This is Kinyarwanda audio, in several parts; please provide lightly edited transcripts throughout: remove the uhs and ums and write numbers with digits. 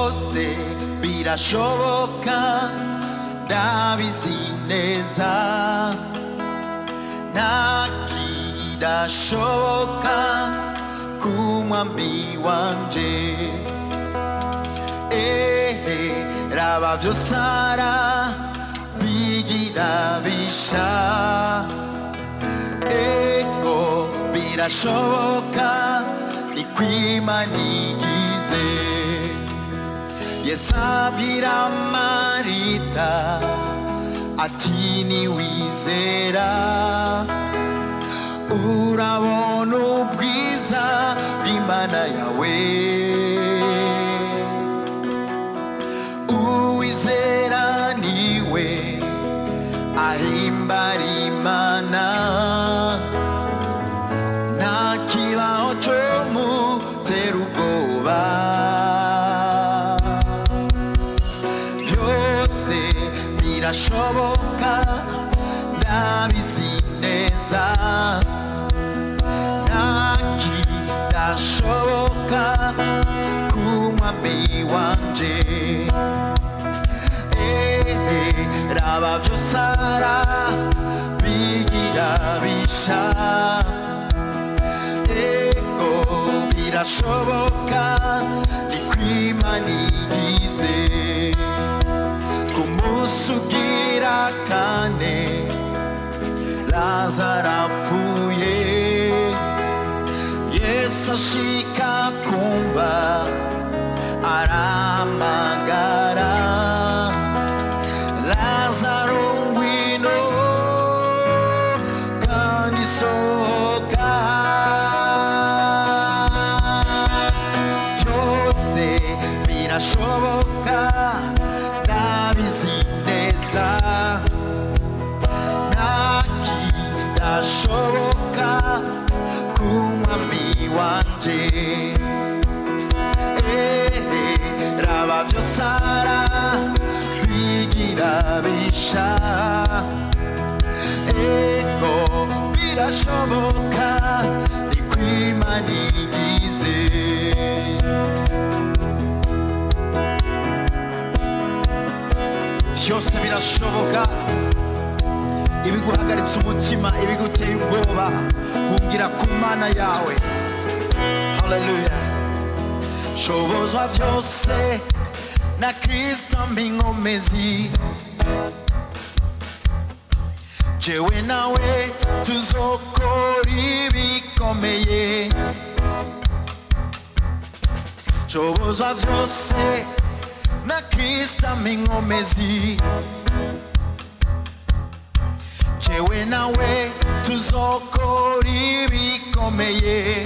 byose birashoboka ndabizi neza nta kidashoboka ku mwami wanje raba byose arabigira bisha ego birashoboka ni kw'Imana igize Yesu abwira Marita ati niwizera urabona ubwiza bw'Imana yawe uwizera niwe ahimbara Imana nta kibaho cyo mutera ubwoba byose birashoboka ndabizi neza nta kidashoboka ku mwami wanje raba byose arabigira bisha ego birashoboka ni kw'Imana igize ku munsi ugira kane Lazaro apfuye Yesu ashika kumva aramagara Lazaro ngwino kandi sohoka byose birashoboka ndabizi neza nta kidashoboka ku mwami wanje raba byose arabigira bisha ego birashoboka ni kw'Imana igize byose birashoboka ibiguhagaritse umutima ibiguteye ubwoba hungira ku Mana yawe haleluya shobozwa byose na Kristo mbinkomezi jewe nawe tuzokora ibikomeye shobozwa byose na Kristo mbinkomezi jewe nawe tuzokora ibikomeye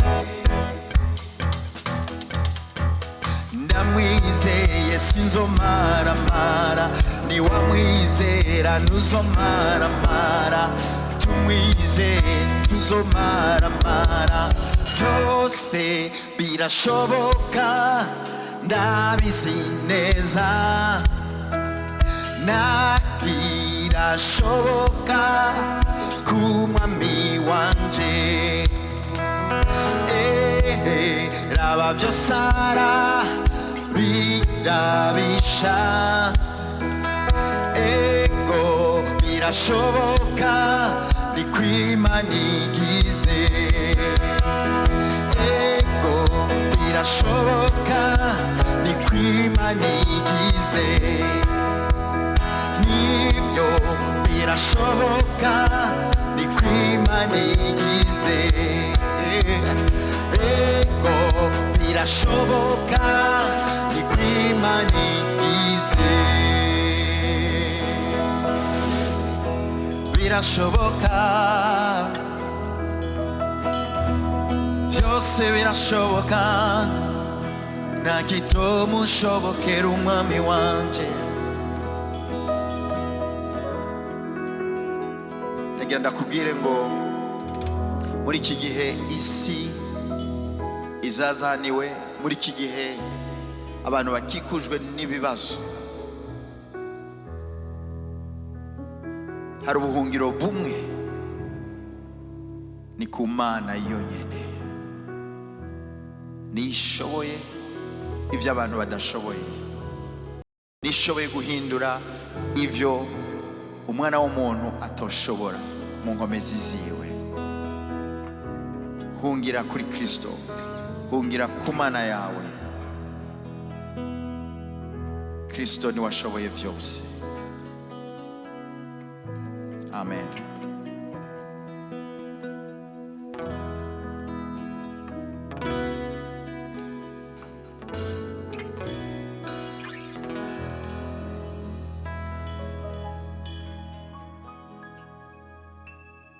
ndamwizeye sinzomaramara niwamwizera ntuzomaramara tumwizeye tuzomaramara byose birashoboka ndabizi neza nta kidashoboka ku mwami wanje raba byose birabisha ego birashoboka ni kw'Imana igize ego birashoboka ni kw'Imana igize nibyo birashoboka ni kw'Imana igize ego birashoboka ni kw'Imana igize birashoboka byose birashoboka nta kitamushobokera umwami wanje ndagira ndakubwire ngo muri iki gihe isi izazaniwe muri iki gihe abantu bakikujwe n'ibibazo hari ubuhungiro bumwe ni ku Mana yonyine nishoboye ibyo abantu badashoboye ishoboye guhindura ivyo umwana w'umuntu atoshobora mu nkomezi ziwe. Hungira kuri Kristo, hungira ku Mana yawe. Kristo ni washoboye vyose. Amen.